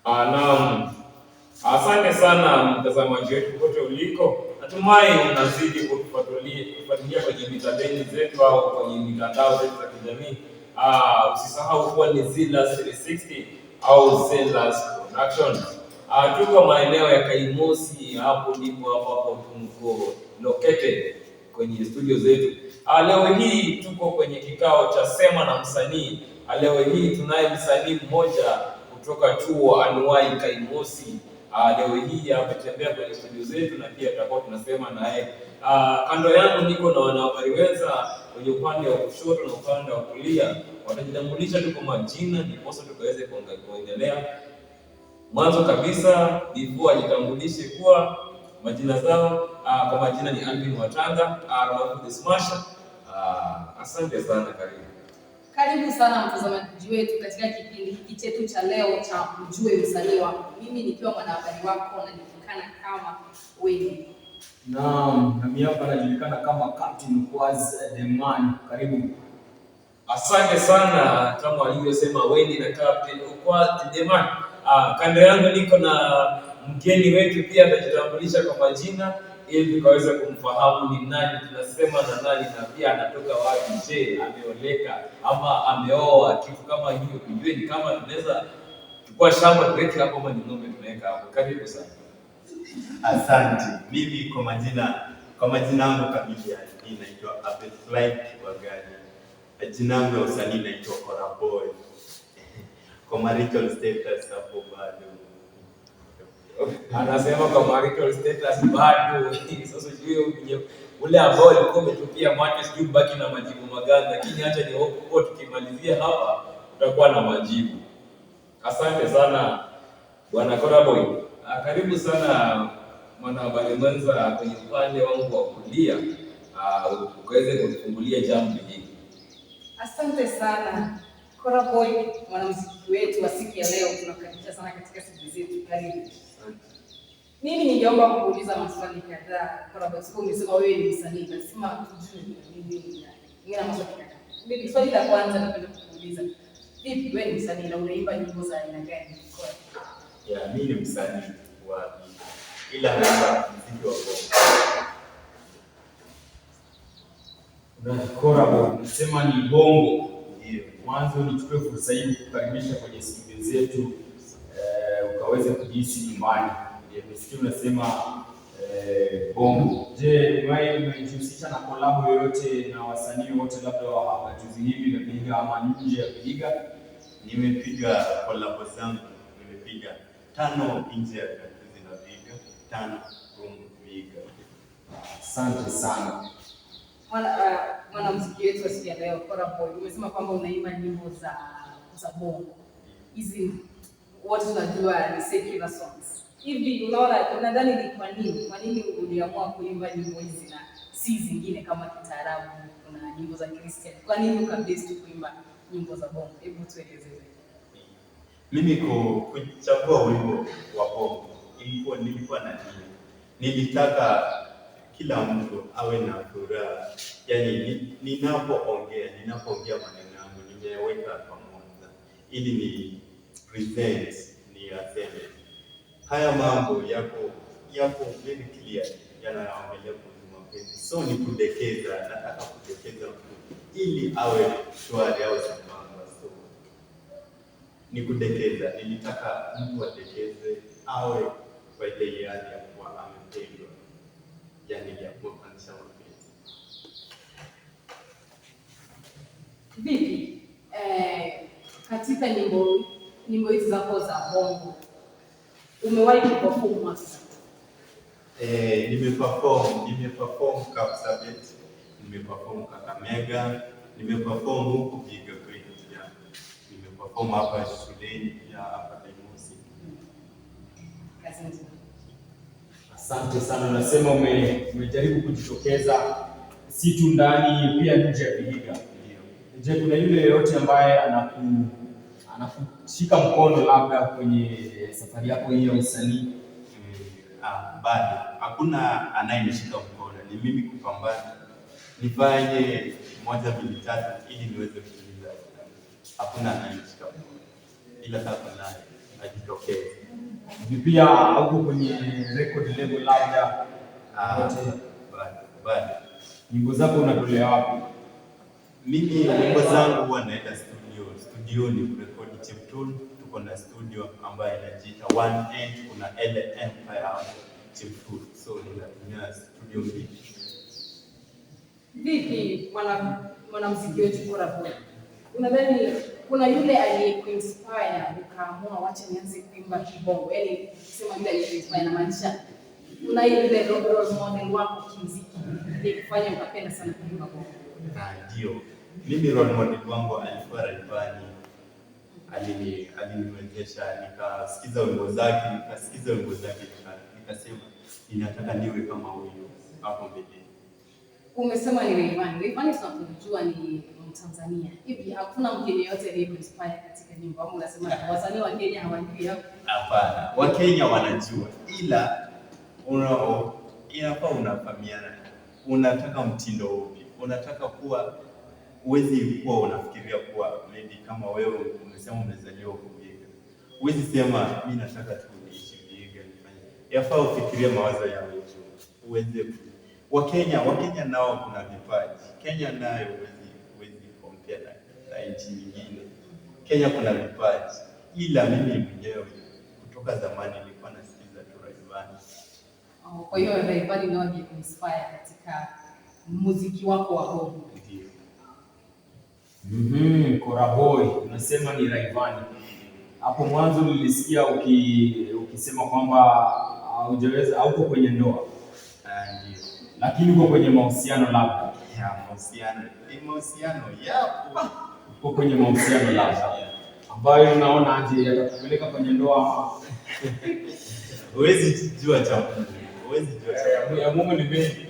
Naam, asante sana mtazamaji wetu kote uliko. Natumai unazidi kufuatilia kwenye mitandao zetu au kwenye mitandao zetu za kijamii. Usisahau kuwa ni Zillers 360 au Zillers Productions. Tuko maeneo ya Kaimosi, hapo ndipo hapo tuko located kwenye studio zetu. Leo hii tuko kwenye kikao cha sema na msanii. Leo hii tunaye msanii mmoja kutoka chuo anuwai Kaimosi. Leo hii ametembea kwenye studio zetu na pia tutakuwa tunasema naye. Kando yangu niko na wanahabari wenza kwenye upande wa kushoto na upande wa kulia. Watajitambulisha tu kwa majina ndiposa tukaweze kuendelea. Mwanzo kabisa before ajitambulishe kwa majina zao, kwa majina ni Alvin Watanga, Ramadhani Smasher. Asante sana, karibu. Karibu sana mtazamaji wetu katika kipindi hiki chetu cha leo cha Ujue Msanii Wako. Mimi nikiwa mwanahabari wako najulikana kama Wendy. Naam, nami hapa najulikana kama Captain Kwaz the Man. Karibu. Asante sana kama walivyosema Wendy na Captain Kwaz the Man. Kando yangu niko na mgeni wetu pia atajitambulisha kwa majina ili tukaweze kumfahamu ni nani tunasema na nani na pia anatoka wapi. Je, ameoleka ama ameoa, kitu kama hiyo, kujue ni kama tunaweza chukua shamba tuweke hapo ama ni ng'ombe tunaweka hapo. Karibu sana. Asante. Mimi kwa majina yangu kamili naitwa Abel Flight Wagani. Jina yangu ya usanii naitwa Koraboy. Kwa marital status hapo bado. Anasema kwa marital status bado. Sasa sijui ule ambao alikuwa umetupia macho sijui baki na majibu magani, lakini acha ni huko tukimalizia hapa tutakuwa na majibu. Asante sana Bwana Koraboy. Karibu sana mwanahabari mwenza kwenye upande wangu wa kulia, ukaweze kutufungulia jambo hili. Asante sana Koraboy, mwanamuziki wetu wa siku ya leo. Tunakaribisha sana katika siku zetu. Karibu. Mimi ningeomba kuuliza maswali kadhaa. Koraboy, siku umesema wewe ni msanii, lazima tujue nini na maswali kadhaa. Mimi swali la kwanza napenda kukuuliza, vipi wewe ni msanii na unaimba nyimbo za aina gani? Mimi ni msanii wa ila naimba muziki wa bongo. Koraboy, nasema ni bongo. Ndio. Mwanzo nichukue fursa hii kukaribisha kwenye studio zetu, ukaweze kujihisi nyumbani. Nimesikia unasema bongo. Je, umejihusisha na collab yoyote na wasanii wote labda wa juzi hivi na Vihiga ama nje ya Vihiga? Nimepiga collab zangu, nimepiga 5 nje ya Vihiga, 5 Vihiga. Asante sana. Mwanamuziki wetu wa siku ya leo Koraboy, umesema kwamba unaimba nyimbo za bongo. Hizi wote tunajua ni secular songs. Hivi unadhani ni kwa nini uliamua kuimba nyimbo hizi na si zingine kama kitaarabu, kuna nyimbo za Christian? Kwa nini ukabesti kuimba nyimbo za bongo? Hebu tueleze. Mimi kuchagua wimbo wa bongo nilikuwa na nilitaka kila mtu awe na furaha. Yaani ninapoongea maneno yangu nimeweka pamoja ili ni present, ni aseme haya mambo yako very clear, yanaongelea kuhusu mapenzi. So ni kudekeza, nataka kudekeza mtu ili awe shwari au sambamba. So ni kudekeza, nilitaka mtu adekeze awe kwa ile hali ya kuwa amependwa, yaani ya kuanisha mapenzi. Vipi katika nyimbo hizi zako za bongo umewahi kuperform wapi? Nimeperform Kapsabet, nimeperform Kakamega, nimeperform huku Vihiga kwetu pia. Nimeperform hapa shuleni pia hapa Kaimosi. Asante sana. Nasema umejaribu kujitokeza si tu ndani pia nje ya Vihiga. Je, kuna yule yoyote ambaye anakushika mkono labda kwenye safari yako hii ya usanii? Bado hakuna anayenishika mkono, ni mimi kupambana nifanye 1 2 3 ili niweze kuuliza. Hakuna anayenishika mkono ila sasa naye ajitokeze. Pia huko kwenye record label labda bado. Nyimbo zako unatolea wapi? Mimi nyimbo zangu huwa naenda studioni kurekodi Cheptul. Tuko na studio ambayo inajiita 1N, kuna L Empire Cheptul, so ninatumia studio mbili. Vipi mwanamuziki wetu Kora Boy, unadhani kuna yule aliyekuinspire ukaamua wacha nianze kuimba kibongo? Yaani sema yule aliyekuinspire inamaanisha kuna ile role model wako kimuziki kufanya ukapenda sana kuimba bongo? Ndio, mimi role model wangu alikuwa Rayvanny. Aliniwezesha, nikasikiza wimbo zake, nikasema ninataka niwe kama huyo hapo mbele. Umesema ni Rayvanny. Rayvanny tunamjua ni Mtanzania. Hivi hakuna mgeni yote aliyekuinspire katika nyimbo au unasema wasanii wa Kenya hawajui hapo? Hapana, wa Kenya wanajua, ila inafaa unafahamiana. Unataka mtindo upi? Unataka kuwa, uwezi kuwa unafikiria kuwa maybe kama wewe umesema umezaliwa huko Vihiga. Uwezi sema mimi nataka tu niishi Vihiga nifanye. Yafaa ufikirie mawazo ya wewe. Uweze Wakenya nao kuna vipaji. Kenya nayo uwezi compare na nchi nyingine. Kenya kuna vipaji. Ila mimi mwenyewe kutoka zamani nilikuwa nasikiza tu Rayvanny. Kwa hiyo Rayvanny ndio aliyekuinspire katika muziki wako wa bongo? Ndio. Kora Boy, unasema ni Rayvanny. Hapo mwanzo nilisikia ukisema kwamba hujaweza au uko kwenye ndoa. Ndio. Lakini uko kwenye mahusiano labda. Mahusiano yapo. Uko kwenye mahusiano labda. Ambayo unaona aje yatakupeleka kwenye ndoa? Huwezi jua cha Mungu. Ya Mungu ni mengi.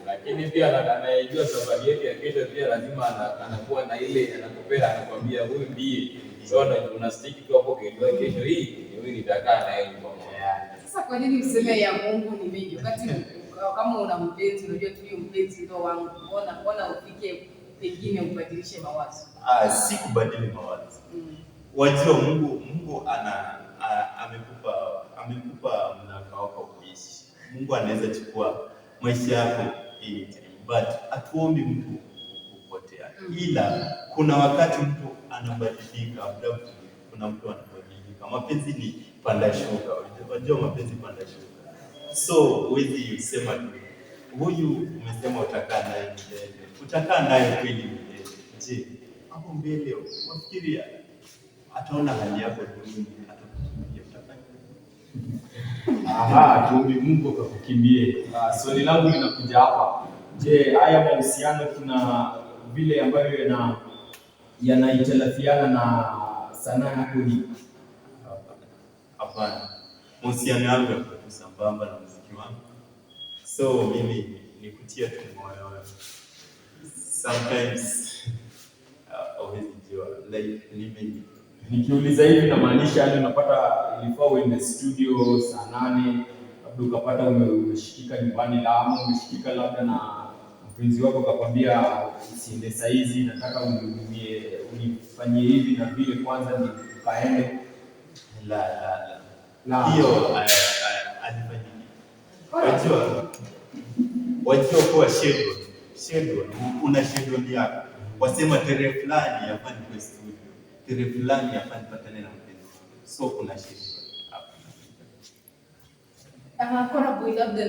Lakini pia anayejua safari yake ya kesho pia lazima anakuwa na ile anakupea, anakwambia huyu ndiye. So una stick tu hapo kesho hii ndio nitakaa naye nyumba moja. Sasa kwa nini useme ya Mungu ni mengi? Wakati kama una mpenzi unajua tu hiyo mpenzi ndio wangu. Mbona ufike pengine ubadilishe mawazo? Si kubadili mawazo. Wajua Mungu amekupa mnaka wako kuishi. Mungu anaweza chukua maisha yako but atuombi mtu kupotea. Ila kuna wakati mtu anabadilika, kuna mtu anabadilika. Mapenzi ni panda shuka. Unajua mapenzi panda shuka. So huwezi sema tu huyu umesema utakaa naye milele. Utakaa naye kweli milele. Je, hapo mbele unafikiria ataona hali yako duni, atakukimbia utafanya? Tuombe Mungu akakukimbie. Swali langu linakuja hapa. Je, haya mahusiano kuna vile ambayo yanaitalafiana na sanaa yako hii? Hapana. Mahusiano yangu yako sambamba na muziki wangu. So mimi nikutia tu moyo. Sometimes always jua like nikiuliza hivi namaanisha yani unapata ilifaa uende studio saa 8 labda ukapata umeshikika nyumbani ama umeshikika labda na mpenzi wako akakwambia usiende saa hizi, nataka unifanyie hivi na vile kwanza ni ukaende. La. Hiyo alifanyia. Wajua kuwa schedule. Una schedule yako. Wasema tarehe fulani hapa ni kwa studio. Tarehe fulani hapa nipatane na mpenzi. So kuna schedule hapa. Kora Boy, labda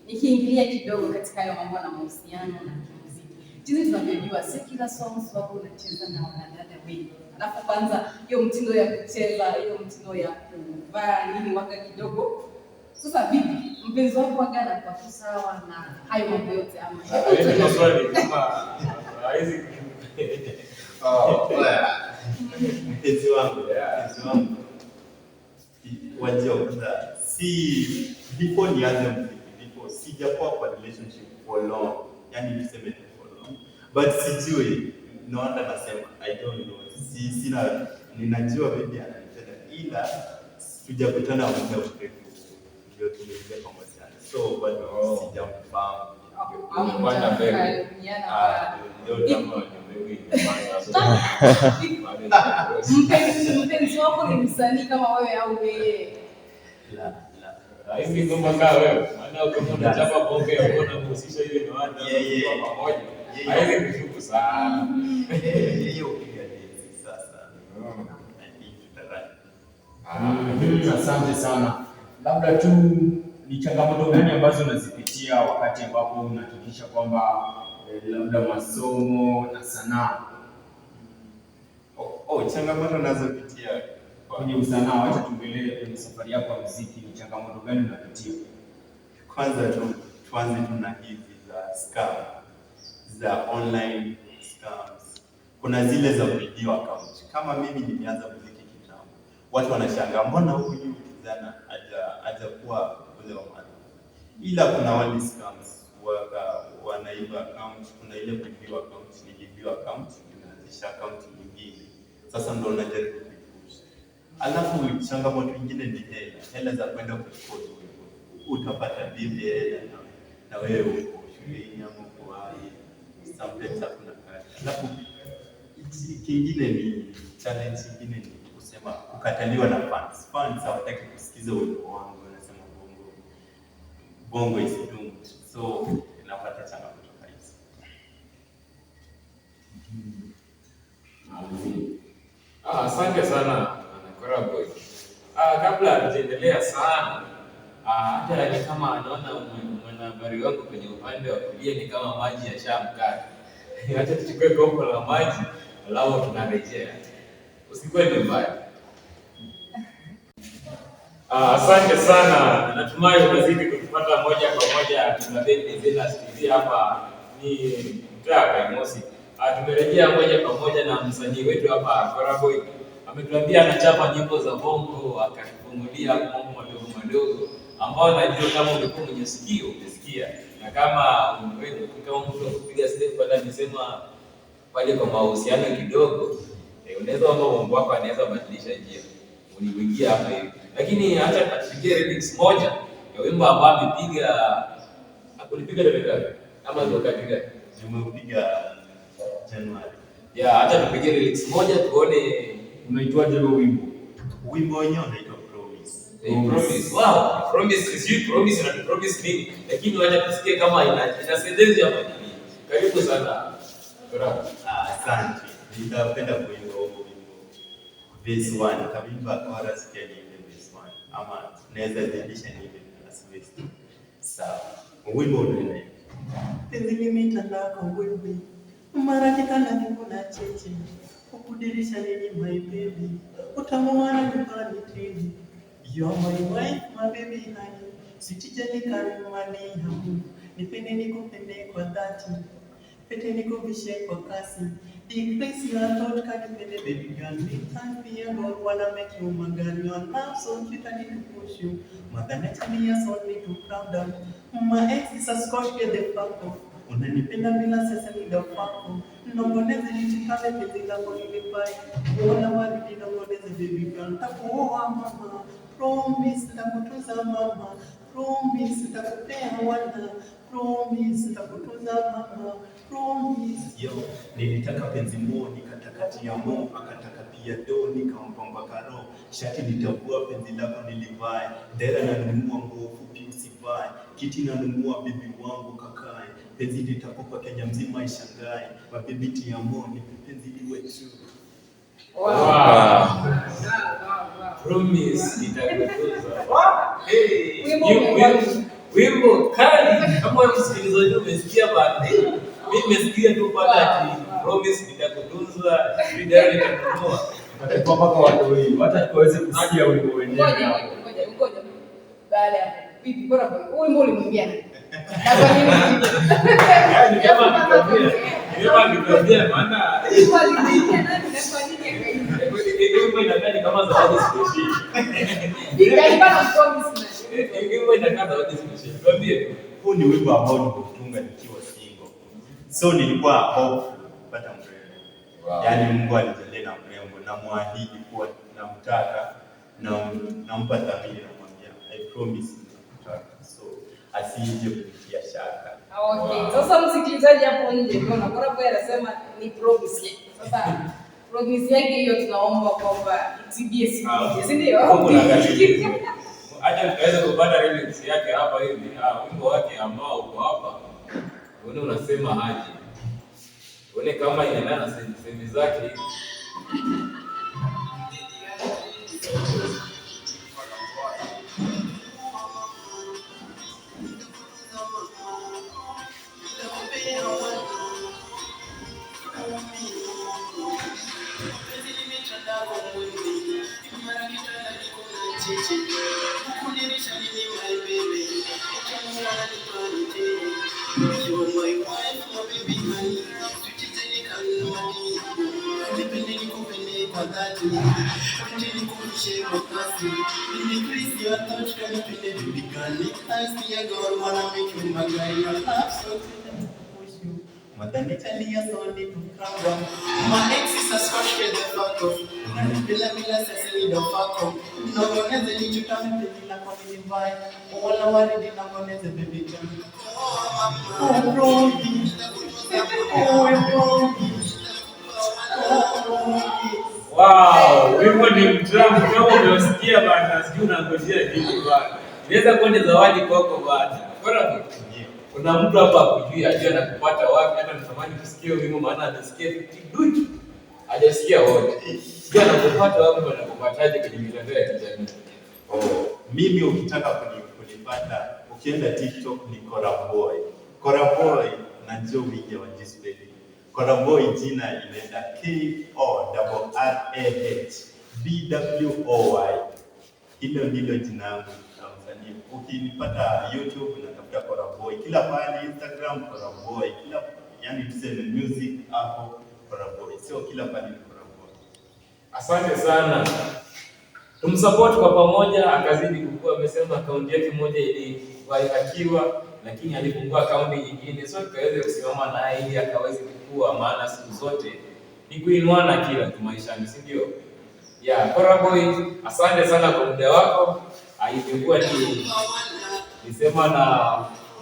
nikiingilia kidogo katika hayo mambo na mahusiano na muziki. Jinsi tunavyojua secular songs wako unacheza na wanadada wengi. Alafu kwanza hiyo mtindo ya kucheza, hiyo mtindo ya kuvaa nini waka kidogo. Sasa vipi? Mpenzi wako waga anakuwa sawa na hayo mambo yote ama? Hiyo swali kama haizi mpenzi wangu. Wajua si before nianze muziki, sijakuwa kwa relationship for long. Yaani niseme for long. But sijui, naona nasema I don't know. Sina ninajua baby ananipenda ila tujakutana muda mrefu. Ndio tumeingia kwa mahusiano. So bado sijamfahamu. Hapo mbele. Ndio Mpenzi wako ni msanii kama wewe au yeye? Hivi ngoma kama wewe, maana kama unachapa bonge ya kuona kuhusisha ile ni watu kwa pamoja. Haiwezi kushuku sana. Hiyo pia ni sasa. Asante sana. Labda tu ni changamoto gani ambazo unazipitia wakati ambapo unahakikisha kwamba labda masomo na sanaa? Changamoto nazopitia Kwenye usanaa, wacha tuongelee kwenye safari yako ya muziki, ni changamoto gani unapitia? Kwanza tuanze na hizi za scam, za online scams. Kuna zile za video account. Kama mimi nilianza muziki kitambo, watu wanashangaa mbona huyu kijana hajakuwa ule wa maana. Ila kuna wale scams wanaiba account, kuna ile video account, video account inaanzisha account nyingine. Sasa ndio unajaribu kuipush. Alafu changamoto nyingine ni hela za kwenda kurecord wimbo. Utapata bibi hela na wewe uko shuleni ama uko wapi, sometimes hakuna kazi. Alafu kingine ni challenge nyingine ni kusema kukataliwa na fans. Fans hawataki kusikiza wimbo wangu, wanasema bongo is doomed. So inapata changamoto hizi. Asante sana Koraboy. Kabla hatujaendelea sana, hata ni kama anaona mwanahabari wangu kwenye upande wa kulia ni kama maji yashamkaa. Acha tuchukue gombo la maji, alafu tunarejea. Usikuwe ni mbaya. Asante sana. Natumai unazidi kutupata moja kwa moja. Tunabedi zile TV hapa ni mtaa Kaimosi. Tumerejea moja kwa moja na msanii wetu hapa Koraboy. Ametuambia anachapa nyimbo za bongo, akafungulia mambo madogo madogo ambao najua kama ulikuwa mwenye sikio umesikia. Na kama mtu kupiga step baada nisema pale kwa mahusiano kidogo, unaweza kwamba bongo wako anaweza badilisha njia. Uliingia hapa hivi. Lakini hata atupigie remix moja ya wimbo ambao amepiga akulipiga dada ama ndio kapiga. Nimepiga Januari. Hata tupige lyrics moja tuone unaitwaje huo wimbo? Wimbo wenyewe unaitwa Promise. Promise. Wow, promise is you promise na promise me. Lakini wacha tusikie kama ina sentence hapa nini. Karibu sana. Asante. Nitapenda kuimba huo wimbo. Verse 1 kabla chorus ya verse 1 ama naweza zidisha niimbe verse 2. Sawa. Wimbo unaenda. Penzi limetanda kwa wewe. Mara kitanda kuna cheche. Ukudirisha nini my baby. Utamu wana nyumbani tini. You are my wife, my baby honey. Sitijani kanumani yangu. Nipende nikupende kwa dhati. Pete nikuvishe kwa kasi. Decrease your thought kanipende baby girl. Big time be a God wanna make you my girl. Your love so sweet I need to push you. Mother nature me a soul need to calm down. My ex is a scotch get the fuck off. Unanipenda bila sasa ni dafako. Nongoneze nichikale penzi lako nilipai. Uona waridi nongoneze baby girl. Nitakuoa mama. Promise nitakutunza mama. Promise nitakupea wana. Promise nitakutunza mama. Promise. Yo, nilitaka penzi mo, nikataka tiamo, akataka pia do, nikampamba karo. Shati nitavua penzi lako nilivae. Dera nanunua nguo fupi usivae. Kiti nanunua bibi wangu kakae. Penzi nitakupa Kenya mzima ishangae. Mabibi tiamo, ni penzi liwe tu. Wow. Promise nitakutunza. Wimbo kali kama msikilizaji umesikia bado. Mimi nimesikia tu pale promise nitakutunza, video nitakununua. Mpaka watu wengi hata tuweze kusikia wimbo wenyewe. Ngoja. Baada ya vipi bora huyu wimbo ulimwimbia nani? Yaani kama nikwambia maana ulimwimbia nani na kwa nini akaimba? wimbo inakaa kama zawadi special. Nikaimba na promise na wimbo inakaa zawadi special. Tuambie Huu ni wimbo ambao nilitunga nikiwa single. So nilikuwa hopeful kupata mrembo. Wow. Yaani Mungu alijalia na mrembo na muahidi kuwa namtaka na nampa dhamira namwambia I promise nakutaka. So asije kutia shaka. Okay. Sasa msikilizaji hapo nje unaona Koraboy anasema ni promise. Sasa promise yake hiyo tunaomba kwamba itibie siku, si ndio? Acha tukaweza kupata remix yake hapa hivi. Wimbo wake ambao uko hapa. Wewe unasema haje? Uone kama inaendana na semi zake hivi. My ex is a scotch with the fuck off. Bila sasa ni the fuck off. Nongoneze ni chutame baby na kwa mini vibe. Wala waridi na ngoneze baby jam. Oh Brody. Wow, wimbo ni mtamu kama umesikia bana, sijui unangojea nini bana. Niweza kuona zawadi kwako bana. Koraboy. Kuna mtu hapa akujui ajua na kupata wapi, hata mtamani kusikia wimbo maana anasikia kiduchu. Hajasikia wote. Sio anakupata wapi na anakupataje kwenye mitandao ya kijamii? Mimi ukitaka kunipata, ukienda TikTok ni Koraboy. Koraboy na njoo wingi wa display. Koraboy jina inaenda KORRAHBWOY. Hilo ndilo jina langu la msanii. Ukinipata YouTube unatafuta Koraboy. Kila pale Instagram Koraboy. Kila yani tuseme music hapo Koraboy. Sio kila pale ni Koraboy. Asante sana. Tumsupport kwa pamoja akazidi kukua. Amesema akaunti yake moja ilihakiwa lakini alifungua akaunti nyingine. So tukaweze kusimama naye ili akaweze kukua, maana siku zote ni kuinuana kila maishani, si ndio? Koraboy, asante sana kwa muda wako. Ilikuwa nisema na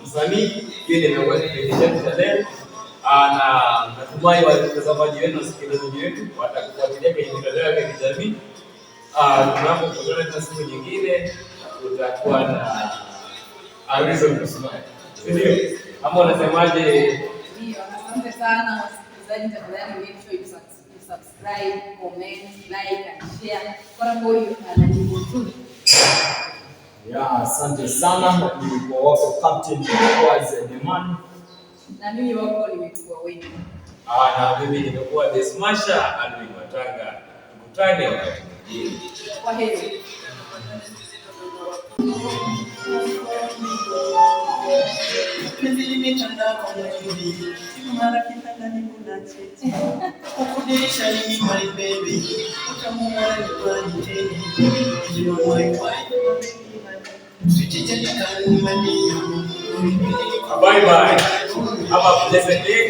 msanii pia nimekuwa nikipenda cha leo. Na natumai watazamaji wenu, wasikilizaji wetu watakufuatilia kwenye mitandao ya kijamii. Tunapokutana tena siku nyingine tutakuwa na reason to smile. Ndio. Ama unasemaje? Ndio, asante sana wasikilizaji, tafadhali make sure you subscribe, comment, like and share. Koraboy ana nyimbo nzuri. Asante sana. Nilikuwa wako Captain the man. Na mimi wako nimekuwa wengi. Na mimi nimekuwa The Smasher Alvin Matanga. Tukutane wakati mwingine. Kwa heri. Ukudirisha nini my baby? Utamwona ni kwani tena. You are my wife, bye bye. Have a blessed day.